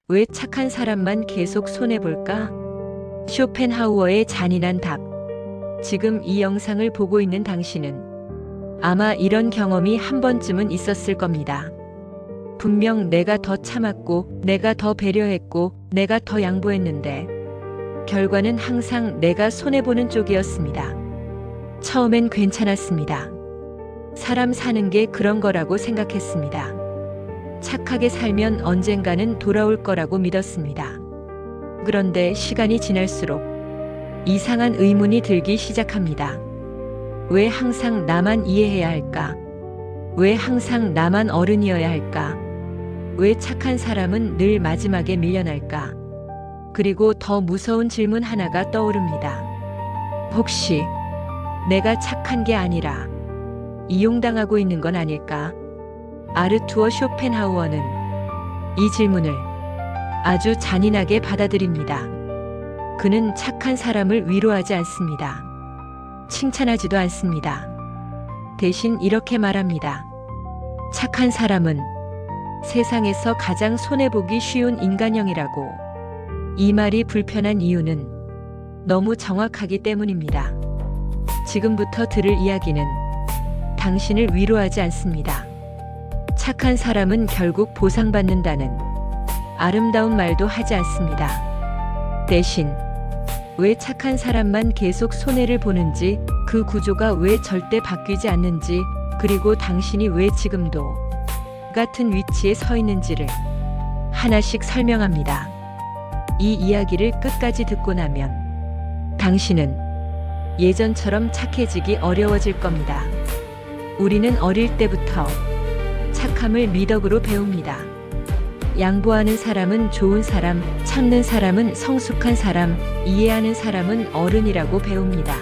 왜 착한 사람만 계속 손해볼까? 쇼펜하우어의 잔인한 답. 지금 이 영상을 보고 있는 당신은 아마 이런 경험이 한 번쯤은 있었을 겁니다. 분명 내가 더 참았고, 내가 더 배려했고, 내가 더 양보했는데, 결과는 항상 내가 손해보는 쪽이었습니다. 처음엔 괜찮았습니다. 사람 사는 게 그런 거라고 생각했습니다. 착하게 살면 언젠가는 돌아올 거라고 믿었습니다. 그런데 시간이 지날수록 이상한 의문이 들기 시작합니다. 왜 항상 나만 이해해야 할까? 왜 항상 나만 어른이어야 할까? 왜 착한 사람은 늘 마지막에 밀려날까? 그리고 더 무서운 질문 하나가 떠오릅니다. 혹시 내가 착한 게 아니라 이용당하고 있는 건 아닐까? 아르투어 쇼펜하우어는 이 질문을 아주 잔인하게 받아들입니다. 그는 착한 사람을 위로하지 않습니다. 칭찬하지도 않습니다. 대신 이렇게 말합니다. 착한 사람은 세상에서 가장 손해보기 쉬운 인간형이라고. 이 말이 불편한 이유는 너무 정확하기 때문입니다. 지금부터 들을 이야기는 당신을 위로하지 않습니다. 착한 사람은 결국 보상받는다는 아름다운 말도 하지 않습니다. 대신 왜 착한 사람만 계속 손해를 보는지, 그 구조가 왜 절대 바뀌지 않는지, 그리고 당신이 왜 지금도 같은 위치에 서 있는지를 하나씩 설명합니다. 이 이야기를 끝까지 듣고 나면 당신은 예전처럼 착해지기 어려워질 겁니다. 우리는 어릴 때부터 착함을 미덕으로 배웁니다. 양보하는 사람은 좋은 사람, 참는 사람은 성숙한 사람, 이해하는 사람은 어른이라고 배웁니다.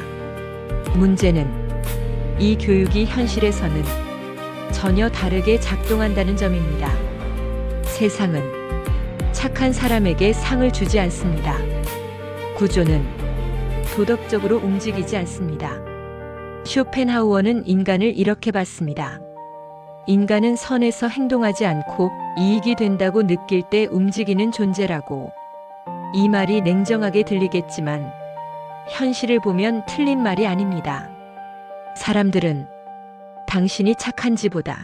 문제는 이 교육이 현실에서는 전혀 다르게 작동한다는 점입니다. 세상은 착한 사람에게 상을 주지 않습니다. 구조는 도덕적으로 움직이지 않습니다. 쇼펜하우어는 인간을 이렇게 봤습니다. 인간은 선에서 행동하지 않고 이익이 된다고 느낄 때 움직이는 존재라고. 이 말이 냉정하게 들리겠지만 현실을 보면 틀린 말이 아닙니다. 사람들은 당신이 착한지보다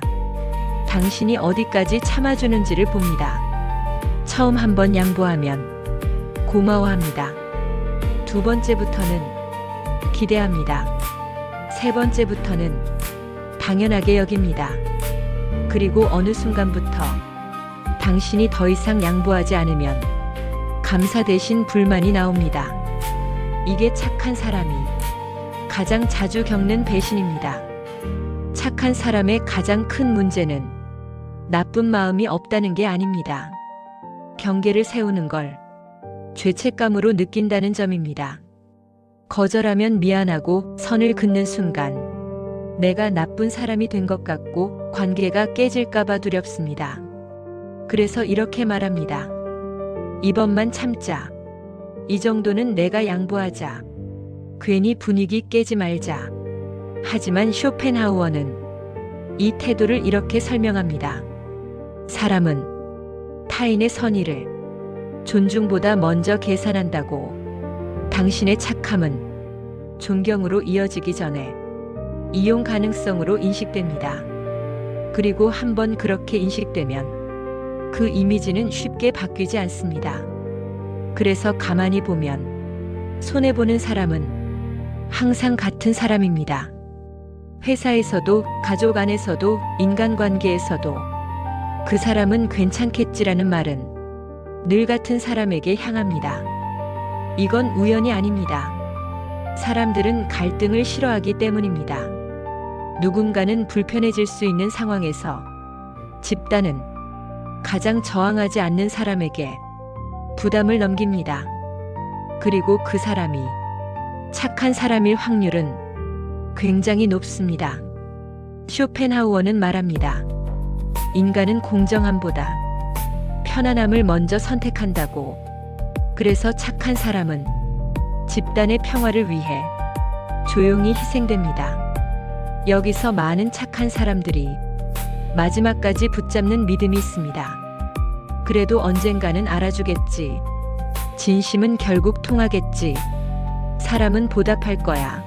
당신이 어디까지 참아주는지를 봅니다. 처음 한번 양보하면 고마워합니다. 두 번째부터는 기대합니다. 세 번째부터는 당연하게 여깁니다. 그리고 어느 순간부터 당신이 더 이상 양보하지 않으면 감사 대신 불만이 나옵니다. 이게 착한 사람이 가장 자주 겪는 배신입니다. 착한 사람의 가장 큰 문제는 나쁜 마음이 없다는 게 아닙니다. 경계를 세우는 걸 죄책감으로 느낀다는 점입니다. 거절하면 미안하고 선을 긋는 순간 내가 나쁜 사람이 된 것 같고 관계가 깨질까봐 두렵습니다. 그래서 이렇게 말합니다. 이번만 참자. 이 정도는 내가 양보하자. 괜히 분위기 깨지 말자. 하지만 쇼펜하우어는 이 태도를 이렇게 설명합니다. 사람은 타인의 선의를 존중보다 먼저 계산한다고. 당신의 착함은 존경으로 이어지기 전에 이용 가능성으로 인식됩니다. 그리고 한번 그렇게 인식되면 그 이미지는 쉽게 바뀌지 않습니다. 그래서 가만히 보면 손해보는 사람은 항상 같은 사람입니다. 회사에서도, 가족 안에서도, 인간관계에서도 그 사람은 괜찮겠지라는 말은 늘 같은 사람에게 향합니다. 이건 우연이 아닙니다. 사람들은 갈등을 싫어하기 때문입니다. 누군가는 불편해질 수 있는 상황에서 집단은 가장 저항하지 않는 사람에게 부담을 넘깁니다. 그리고 그 사람이 착한 사람일 확률은 굉장히 높습니다. 쇼펜하우어는 말합니다. 인간은 공정함보다 편안함을 먼저 선택한다고. 그래서 착한 사람은 집단의 평화를 위해 조용히 희생됩니다. 여기서 많은 착한 사람들이 마지막까지 붙잡는 믿음이 있습니다. 그래도 언젠가는 알아주겠지. 진심은 결국 통하겠지. 사람은 보답할 거야.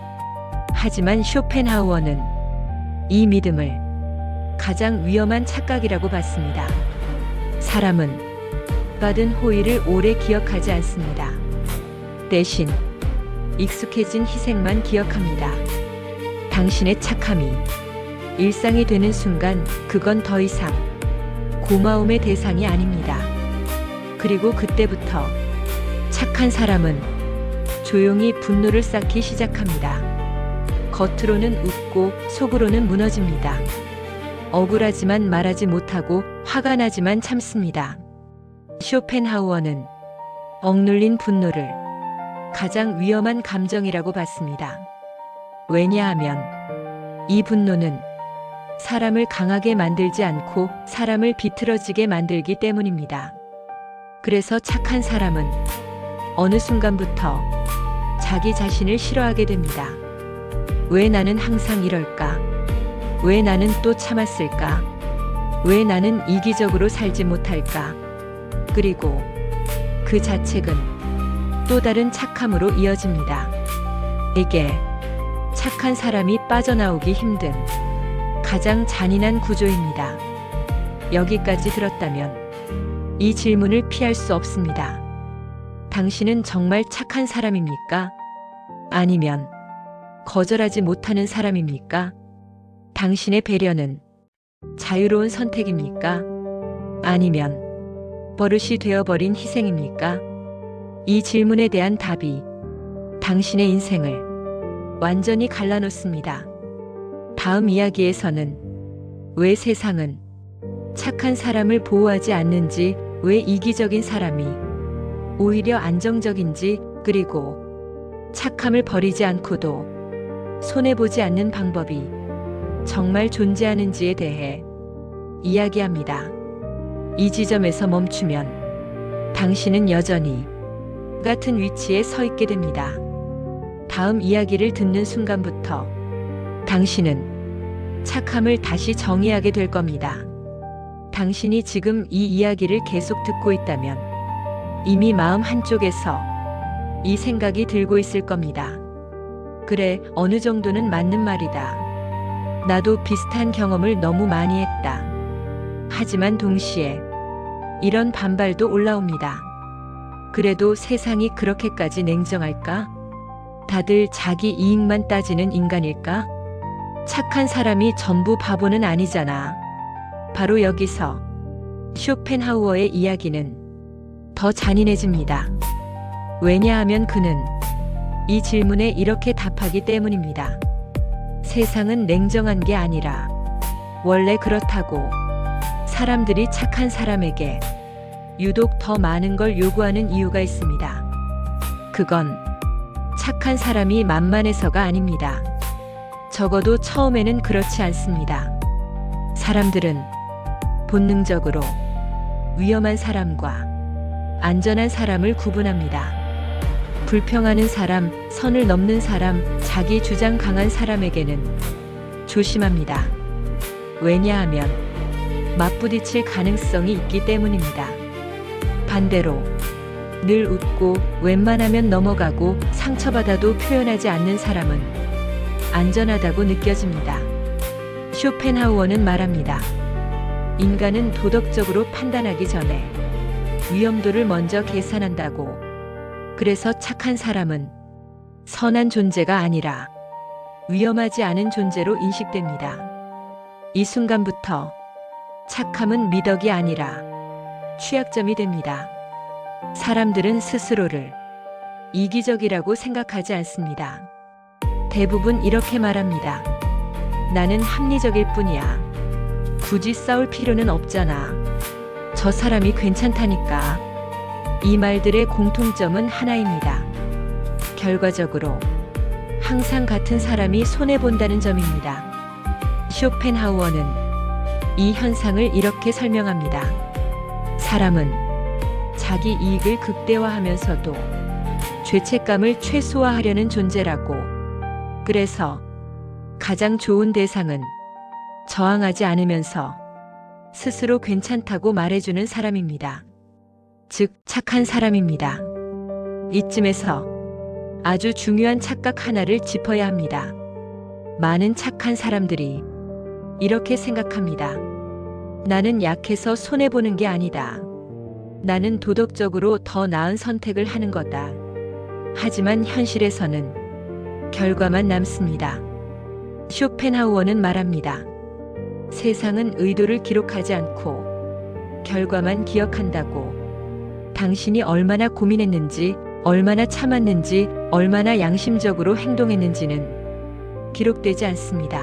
하지만 쇼펜하우어는 이 믿음을 가장 위험한 착각이라고 봤습니다. 사람은 받은 호의를 오래 기억하지 않습니다. 대신 익숙해진 희생만 기억합니다. 당신의 착함이 일상이 되는 순간 그건 더 이상 고마움의 대상이 아닙니다. 그리고 그때부터 착한 사람은 조용히 분노를 쌓기 시작합니다. 겉으로는 웃고 속으로는 무너집니다. 억울하지만 말하지 못하고 화가 나지만 참습니다. 쇼펜하우어는 억눌린 분노를 가장 위험한 감정이라고 봤습니다. 왜냐하면 이 분노는 사람을 강하게 만들지 않고 사람을 비틀어지게 만들기 때문입니다. 그래서 착한 사람은 어느 순간부터 자기 자신을 싫어하게 됩니다. 왜 나는 항상 이럴까? 왜 나는 또 참았을까? 왜 나는 이기적으로 살지 못할까? 그리고 그 자책은 또 다른 착함으로 이어집니다. 이게 착한 사람이 빠져나오기 힘든 가장 잔인한 구조입니다. 여기까지 들었다면 이 질문을 피할 수 없습니다. 당신은 정말 착한 사람입니까? 아니면 거절하지 못하는 사람입니까? 당신의 배려는 자유로운 선택입니까? 아니면 버릇이 되어버린 희생입니까? 이 질문에 대한 답이 당신의 인생을 완전히 갈라놓습니다. 다음 이야기에서는 왜 세상은 착한 사람을 보호하지 않는지, 왜 이기적인 사람이 오히려 안정적인지, 그리고 착함을 버리지 않고도 손해보지 않는 방법이 정말 존재하는지에 대해 이야기합니다. 이 지점에서 멈추면 당신은 여전히 같은 위치에 서 있게 됩니다. 다음 이야기를 듣는 순간부터 당신은 착함을 다시 정의하게 될 겁니다. 당신이 지금 이 이야기를 계속 듣고 있다면 이미 마음 한쪽에서 이 생각이 들고 있을 겁니다. 그래, 어느 정도는 맞는 말이다. 나도 비슷한 경험을 너무 많이 했다. 하지만 동시에 이런 반발도 올라옵니다. 그래도 세상이 그렇게까지 냉정할까? 다들 자기 이익만 따지는 인간일까? 착한 사람이 전부 바보는 아니잖아. 바로 여기서 쇼펜하우어의 이야기는 더 잔인해집니다. 왜냐하면 그는 이 질문에 이렇게 답하기 때문입니다. 세상은 냉정한 게 아니라 원래 그렇다고 사람들이 착한 사람에게 유독 더 많은 걸 요구하는 이유가 있습니다. 그건 착한 사람이 만만해서가 아닙니다. 적어도 처음에는 그렇지 않습니다. 사람들은 본능적으로 위험한 사람과 안전한 사람을 구분합니다. 불평하는 사람, 선을 넘는 사람, 자기 주장 강한 사람에게는 조심합니다. 왜냐하면 맞부딪힐 가능성이 있기 때문입니다. 반대로 늘 웃고 웬만하면 넘어가고 상처받아도 표현하지 않는 사람은 안전하다고 느껴집니다. 쇼펜하우어는 말합니다. 인간은 도덕적으로 판단하기 전에 위험도를 먼저 계산한다고. 그래서 착한 사람은 선한 존재가 아니라 위험하지 않은 존재로 인식됩니다. 이 순간부터 착함은 미덕이 아니라 취약점이 됩니다. 사람들은 스스로를 이기적이라고 생각하지 않습니다. 대부분 이렇게 말합니다. 나는 합리적일 뿐이야. 굳이 싸울 필요는 없잖아. 저 사람이 괜찮다니까. 이 말들의 공통점은 하나입니다. 결과적으로 항상 같은 사람이 손해본다는 점입니다. 쇼펜하우어는 이 현상을 이렇게 설명합니다. 사람은 자기 이익을 극대화하면서도 죄책감을 최소화하려는 존재라고. 그래서 가장 좋은 대상은 저항하지 않으면서 스스로 괜찮다고 말해주는 사람입니다. 즉 착한 사람입니다. 이쯤에서 아주 중요한 착각 하나를 짚어야 합니다. 많은 착한 사람들이 이렇게 생각합니다. 나는 약해서 손해보는 게 아니다. 나는 도덕적으로 더 나은 선택을 하는 거다. 하지만 현실에서는 결과만 남습니다. 쇼펜하우어는 말합니다. 세상은 의도를 기록하지 않고 결과만 기억한다고. 당신이 얼마나 고민했는지, 얼마나 참았는지, 얼마나 양심적으로 행동했는지는 기록되지 않습니다.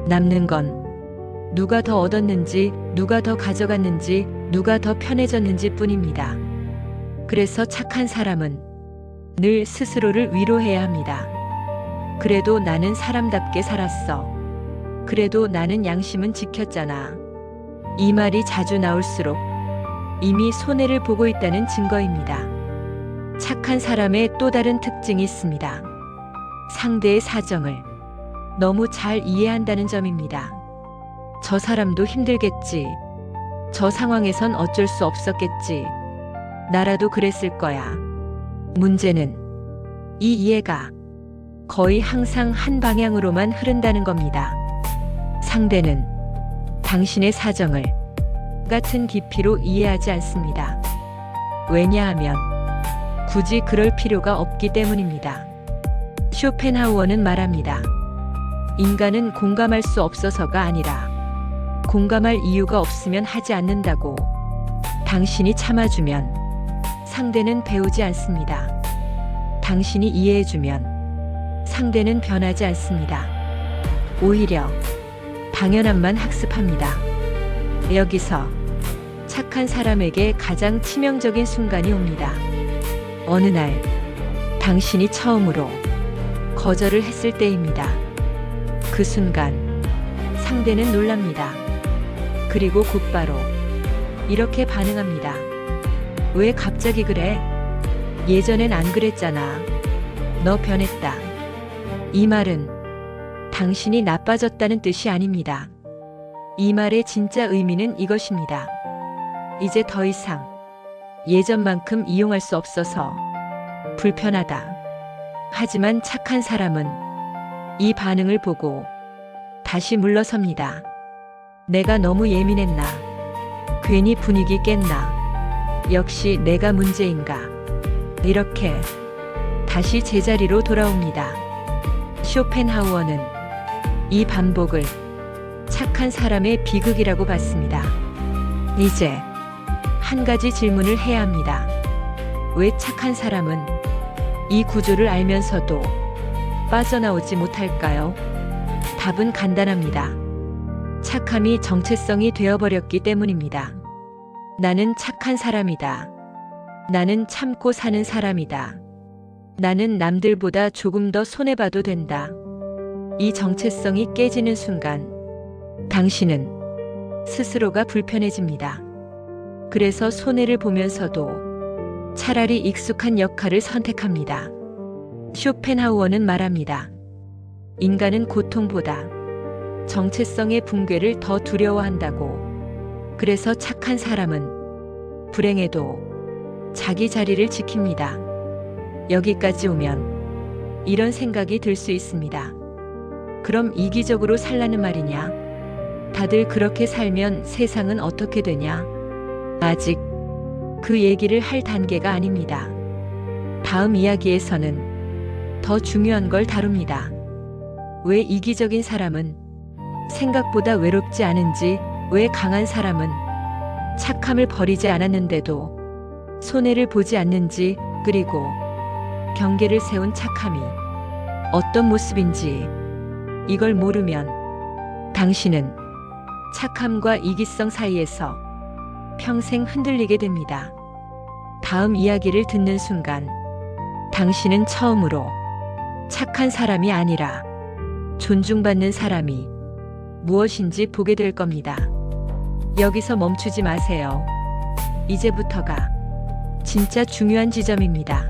남는 건 누가 더 얻었는지, 누가 더 가져갔는지, 누가 더 편해졌는지 뿐입니다. 그래서 착한 사람은 늘 스스로를 위로해야 합니다. 그래도 나는 사람답게 살았어. 그래도 나는 양심은 지켰잖아. 이 말이 자주 나올수록 이미 손해를 보고 있다는 증거입니다. 착한 사람의 또 다른 특징이 있습니다. 상대의 사정을 너무 잘 이해한다는 점입니다. 저 사람도 힘들겠지. 저 상황에선 어쩔 수 없었겠지. 나라도 그랬을 거야. 문제는 이 이해가 거의 항상 한 방향으로만 흐른다는 겁니다. 상대는 당신의 사정을 같은 깊이로 이해하지 않습니다. 왜냐하면 굳이 그럴 필요가 없기 때문입니다. 쇼펜하우어는 말합니다. 인간은 공감할 수 없어서가 아니라 공감할 이유가 없으면 하지 않는다고. 당신이 참아주면 상대는 배우지 않습니다. 당신이 이해해주면 상대는 변하지 않습니다. 오히려 당연함만 학습합니다. 여기서 착한 사람에게 가장 치명적인 순간이 옵니다. 어느 날 당신이 처음으로 거절을 했을 때입니다. 그 순간 상대는 놀랍니다. 그리고 곧바로 이렇게 반응합니다. 왜 갑자기 그래? 예전엔 안 그랬잖아. 너 변했다. 이 말은 당신이 나빠졌다는 뜻이 아닙니다. 이 말의 진짜 의미는 이것입니다. 이제 더 이상 예전만큼 이용할 수 없어서 불편하다. 하지만 착한 사람은 이 반응을 보고 다시 물러섭니다. 내가 너무 예민했나? 괜히 분위기 깼나? 역시 내가 문제인가? 이렇게 다시 제자리로 돌아옵니다. 쇼펜하우어는 이 반복을 착한 사람의 비극이라고 봤습니다. 이제 한 가지 질문을 해야 합니다. 왜 착한 사람은 이 구조를 알면서도 빠져나오지 못할까요? 답은 간단합니다. 착함이 정체성이 되어버렸기 때문입니다. 나는 착한 사람이다. 나는 참고 사는 사람이다. 나는 남들보다 조금 더 손해봐도 된다. 이 정체성이 깨지는 순간 당신은 스스로가 불편해집니다. 그래서 손해를 보면서도 차라리 익숙한 역할을 선택합니다. 쇼펜하우어는 말합니다. 인간은 고통보다 정체성의 붕괴를 더 두려워한다고. 그래서 착한 사람은 불행해도 자기 자리를 지킵니다. 여기까지 오면 이런 생각이 들 수 있습니다. 그럼 이기적으로 살라는 말이냐? 다들 그렇게 살면 세상은 어떻게 되냐? 아직 그 얘기를 할 단계가 아닙니다. 다음 이야기에서는 더 중요한 걸 다룹니다. 왜 이기적인 사람은 생각보다 외롭지 않은지, 왜 강한 사람은 착함을 버리지 않았는데도 손해를 보지 않는지, 그리고 경계를 세운 착함이 어떤 모습인지. 이걸 모르면 당신은 착함과 이기성 사이에서 평생 흔들리게 됩니다. 다음 이야기를 듣는 순간 당신은 처음으로 착한 사람이 아니라 존중받는 사람이 무엇인지 보게 될 겁니다. 여기서 멈추지 마세요. 이제부터가 진짜 중요한 지점입니다.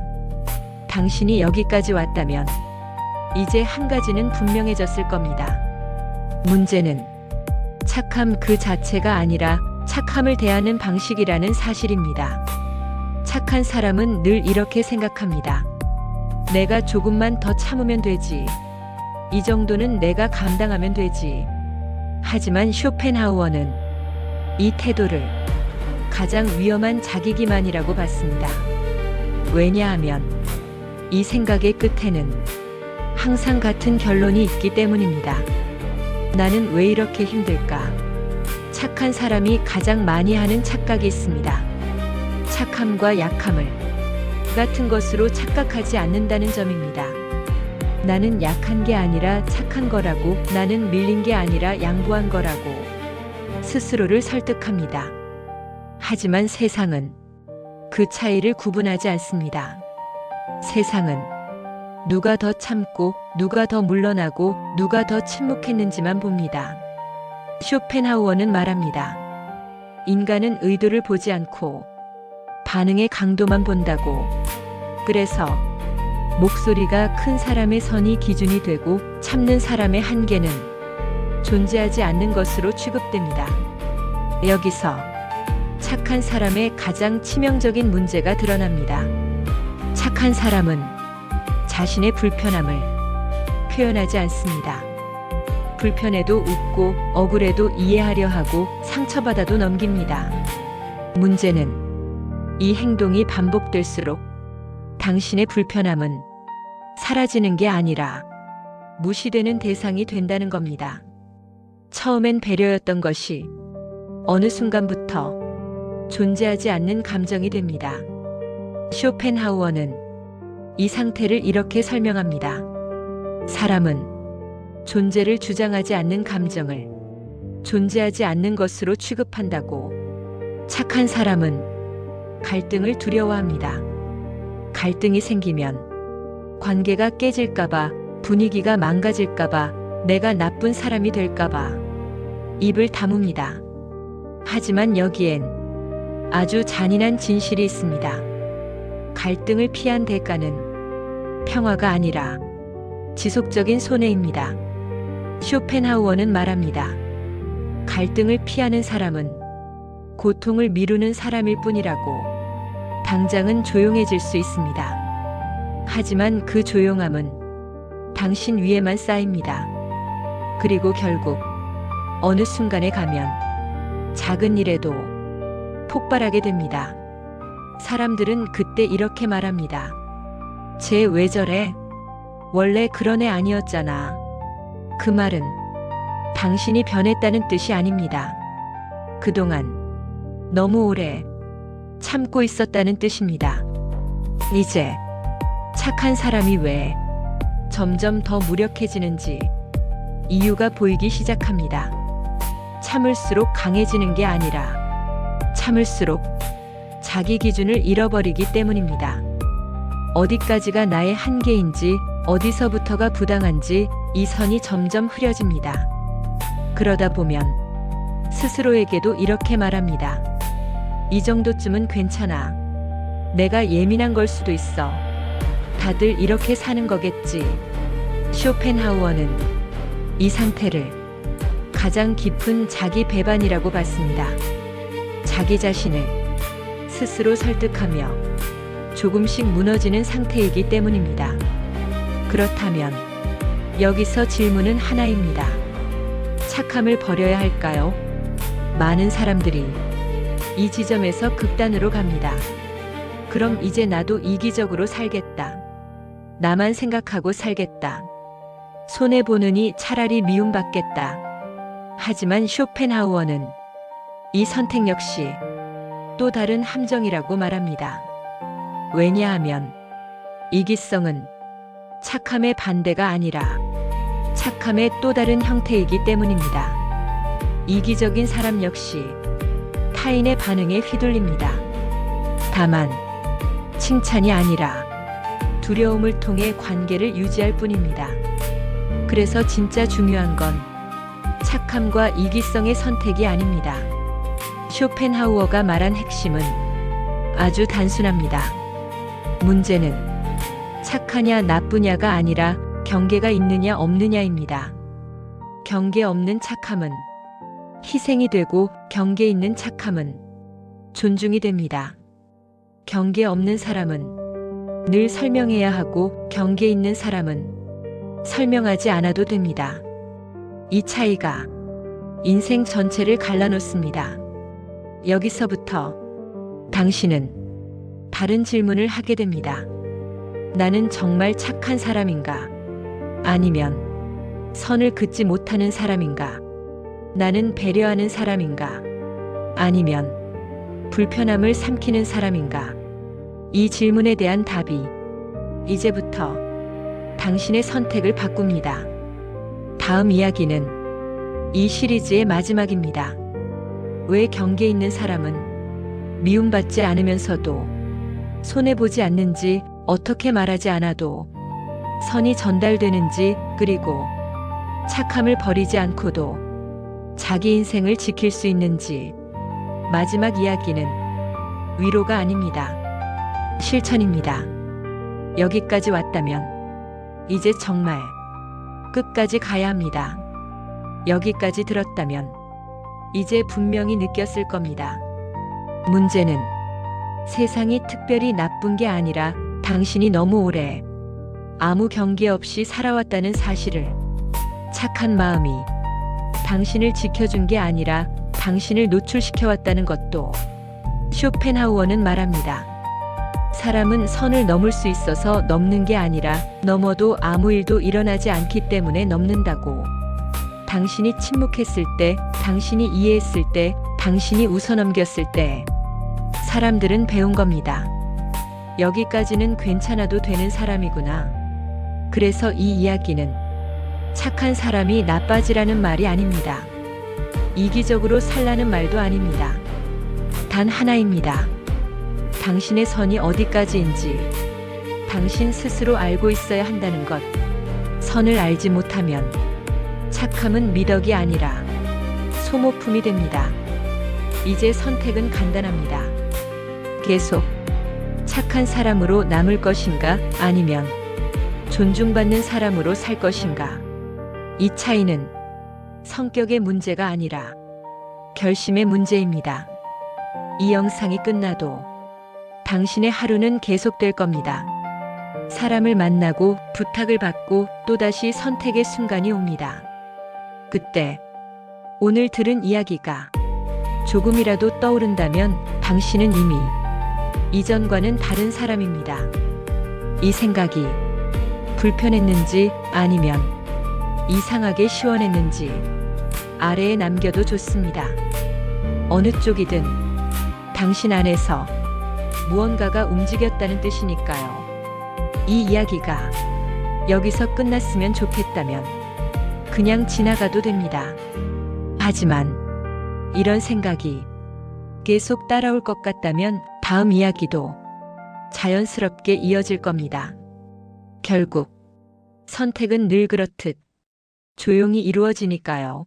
당신이 여기까지 왔다면 이제 한 가지는 분명해졌을 겁니다. 문제는 착함 그 자체가 아니라 착함을 대하는 방식이라는 사실입니다. 착한 사람은 늘 이렇게 생각합니다. 내가 조금만 더 참으면 되지. 이 정도는 내가 감당하면 되지. 하지만 쇼펜하우어는 이 태도를 가장 위험한 자기 기만이라고 봤습니다. 왜냐하면 이 생각의 끝에는 항상 같은 결론이 있기 때문입니다. 나는 왜 이렇게 힘들까? 착한 사람이 가장 많이 하는 착각이 있습니다. 착함과 약함을 같은 것으로 착각하지 않는다는 점입니다. 나는 약한 게 아니라 착한 거라고, 나는 밀린 게 아니라 양보한 거라고 스스로를 설득합니다. 하지만 세상은 그 차이를 구분하지 않습니다. 세상은 누가 더 참고, 누가 더 물러나고, 누가 더 침묵했는지만 봅니다. 쇼펜하우어는 말합니다. 인간은 의도를 보지 않고 반응의 강도만 본다고. 그래서 목소리가 큰 사람의 선이 기준이 되고 참는 사람의 한계는 존재하지 않는 것으로 취급됩니다. 여기서 착한 사람의 가장 치명적인 문제가 드러납니다. 착한 사람은 자신의 불편함을 표현하지 않습니다. 불편해도 웃고 억울해도 이해하려 하고 상처받아도 넘깁니다. 문제는 이 행동이 반복될수록 당신의 불편함은 사라지는 게 아니라 무시되는 대상이 된다는 겁니다. 처음엔 배려였던 것이 어느 순간부터 존재하지 않는 감정이 됩니다. 쇼펜하우어는 이 상태를 이렇게 설명합니다. 사람은 존재를 주장하지 않는 감정을 존재하지 않는 것으로 취급한다고. 착한 사람은 갈등을 두려워합니다. 갈등이 생기면 관계가 깨질까봐, 분위기가 망가질까봐, 내가 나쁜 사람이 될까봐 입을 다뭅니다. 하지만 여기엔 아주 잔인한 진실이 있습니다. 갈등을 피한 대가는 평화가 아니라 지속적인 손해입니다. 쇼펜하우어는 말합니다. 갈등을 피하는 사람은 고통을 미루는 사람일 뿐이라고. 당장은 조용해질 수 있습니다. 하지만 그 조용함은 당신 위에만 쌓입니다. 그리고 결국 어느 순간에 가면 작은 일에도 폭발하게 됩니다. 사람들은 그때 이렇게 말합니다. 쟤 왜 저래? 원래 그런 애 아니었잖아. 그 말은 당신이 변했다는 뜻이 아닙니다. 그동안 너무 오래 참고 있었다는 뜻입니다. 이제 착한 사람이 왜 점점 더 무력해지는지 이유가 보이기 시작합니다. 참을수록 강해지는 게 아니라 참을수록 자기 기준을 잃어버리기 때문입니다. 어디까지가 나의 한계인지, 어디서부터가 부당한지 이 선이 점점 흐려집니다. 그러다 보면 스스로에게도 이렇게 말합니다. 이 정도쯤은 괜찮아. 내가 예민한 걸 수도 있어. 다들 이렇게 사는 거겠지. 쇼펜하우어는 이 상태를 가장 깊은 자기 배반이라고 봤습니다. 자기 자신을 스스로 설득하며 조금씩 무너지는 상태이기 때문입니다. 그렇다면 여기서 질문은 하나입니다. 착함을 버려야 할까요? 많은 사람들이 이 지점에서 극단으로 갑니다. 그럼 이제 나도 이기적으로 살겠다. 나만 생각하고 살겠다. 손해보느니 차라리 미움받겠다. 하지만 쇼펜하우어는 이 선택 역시 또 다른 함정이라고 말합니다. 왜냐하면 이기성은 착함의 반대가 아니라 착함의 또 다른 형태이기 때문입니다. 이기적인 사람 역시 타인의 반응에 휘둘립니다. 다만 칭찬이 아니라 두려움을 통해 관계를 유지할 뿐입니다. 그래서 진짜 중요한 건 착함과 이기성의 선택이 아닙니다. 쇼펜하우어가 말한 핵심은 아주 단순합니다. 문제는 착하냐 나쁘냐가 아니라 경계가 있느냐 없느냐입니다. 경계 없는 착함은 희생이 되고 경계 있는 착함은 존중이 됩니다. 경계 없는 사람은 늘 설명해야 하고 경계 있는 사람은 설명하지 않아도 됩니다. 이 차이가 인생 전체를 갈라놓습니다. 여기서부터 당신은 다른 질문을 하게 됩니다. 나는 정말 착한 사람인가? 아니면 선을 긋지 못하는 사람인가? 나는 배려하는 사람인가? 아니면 불편함을 삼키는 사람인가? 이 질문에 대한 답이 이제부터 당신의 선택을 바꿉니다. 다음 이야기는 이 시리즈의 마지막입니다. 왜 경계 있는 사람은 미움받지 않으면서도 손해보지 않는지, 어떻게 말하지 않아도 선이 전달되는지, 그리고 착함을 버리지 않고도 자기 인생을 지킬 수 있는지. 마지막 이야기는 위로가 아닙니다. 실천입니다. 여기까지 왔다면 이제 정말 끝까지 가야 합니다. 여기까지 들었다면 이제 분명히 느꼈을 겁니다. 문제는 세상이 특별히 나쁜 게 아니라 당신이 너무 오래 아무 경계 없이 살아왔다는 사실을, 착한 마음이 당신을 지켜준 게 아니라 당신을 노출시켜왔다는 것도. 쇼펜하우어는 말합니다. 사람은 선을 넘을 수 있어서 넘는 게 아니라 넘어도 아무 일도 일어나지 않기 때문에 넘는다고. 당신이 침묵했을 때, 당신이 이해했을 때, 당신이 웃어넘겼을 때 사람들은 배운 겁니다. 여기까지는 괜찮아도 되는 사람이구나. 그래서 이 이야기는 착한 사람이 나빠지라는 말이 아닙니다. 이기적으로 살라는 말도 아닙니다. 단 하나입니다. 당신의 선이 어디까지인지 당신 스스로 알고 있어야 한다는 것. 선을 알지 못하면 착함은 미덕이 아니라 소모품이 됩니다. 이제 선택은 간단합니다. 계속 착한 사람으로 남을 것인가, 아니면 존중받는 사람으로 살 것인가. 이 차이는 성격의 문제가 아니라 결심의 문제입니다. 이 영상이 끝나도 당신의 하루는 계속될 겁니다. 사람을 만나고 부탁을 받고 또다시 선택의 순간이 옵니다. 그때 오늘 들은 이야기가 조금이라도 떠오른다면 당신은 이미 이전과는 다른 사람입니다. 이 생각이 불편했는지 아니면 이상하게 시원했는지 아래에 남겨도 좋습니다. 어느 쪽이든 당신 안에서 무언가가 움직였다는 뜻이니까요. 이 이야기가 여기서 끝났으면 좋겠다면 그냥 지나가도 됩니다. 하지만 이런 생각이 계속 따라올 것 같다면 다음 이야기도 자연스럽게 이어질 겁니다. 결국 선택은 늘 그렇듯 조용히 이루어지니까요.